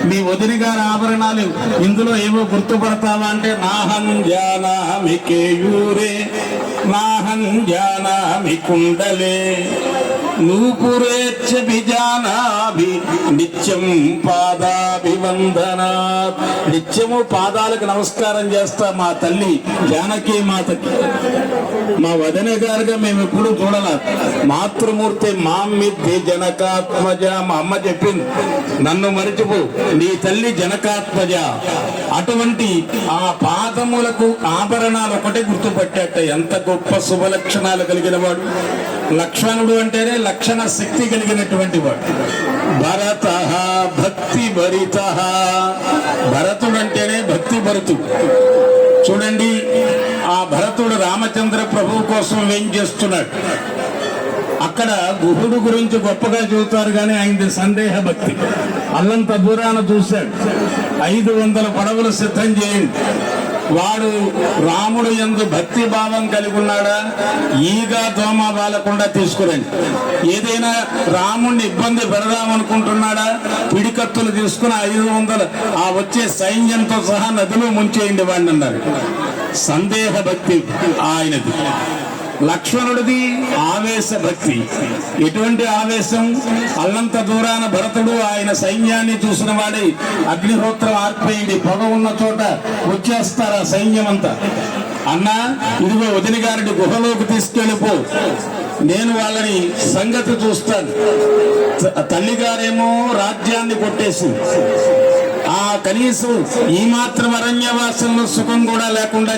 మీ వదిలి గారి ఆభరణాలు ఇందులో ఏమో గుర్తుపడతావా అంటే నాహం జానామి కేయూరే, నాహం జానామి కుండలే, నూపురేచ్చ బిజానాభి నిత్యం పాదాభివందనాత్. నిత్యము పాదాలకు నమస్కారం చేస్తా మా తల్లి జానకి మాతకి. మా వదిన గారుగా మేము ఎప్పుడు చూడాల. మాతృమూర్తి మామ్మిద్ది జనకాత్మజ. మా అమ్మ చెప్పింది, నన్ను మరిచిపో, నీ తల్లి జనకాత్మజ. అటువంటి ఆ పాదములకు ఆభరణాలు ఒకటే గుర్తుపట్టేట. ఎంత గొప్ప శుభలక్షణాలు కలిగిన వాడు లక్ష్మణుడు అంటేనే లక్షణ శక్తి కలిగినటువంటి వాడు. భరత భక్తి భరిత. భరతుడు అంటేనే భక్తి భరతుడు. చూడండి, ఆ భరతుడు రామచంద్ర ప్రభువు కోసం ఏం చేస్తున్నాడు. అక్కడ గుహుడు గురించి గొప్పగా చెబుతారు కానీ ఆయనది సందేహ భక్తి. అల్లంత దూరాన చూశాడు. 500 పడవలు సిద్ధం చేయండి. వాడు రాముడు యందు భక్తి భావం కలిగి ఉన్నాడా? ఈగా దోమ వాలకుండా తీసుకురండి. ఏదైనా రాముడిని ఇబ్బంది పెడదామనుకుంటున్నాడా? పిడికత్తులు తీసుకుని 500 ఆ వచ్చే సైన్యంతో సహా నదిలో ముంచేయండి వాడిని అన్నారు. సందేహ భక్తి ఆయనది. లక్ష్మణుడిది ఆవేశ భక్తి. ఎటువంటి ఆవేశం? అల్లంత దూరాన భరతుడు ఆయన సైన్యాన్ని చూసిన వాడి అగ్నిహోత్రం ఆర్పేయుడి, పొగ ఉన్న చోట వచ్చేస్తారు ఆ సైన్యం అంతా. అన్నా, ఇదిగో వదిన గారిని గుహలోకి తీసుకెళ్ళిపో, నేను వాళ్ళని సంగతి చూస్తాను. తల్లిగారేమో రాజ్యాన్ని కొట్టేసి ఆ కనీసం ఈ మాత్రం అరణ్యవాసంలో సుఖం కూడా లేకుండా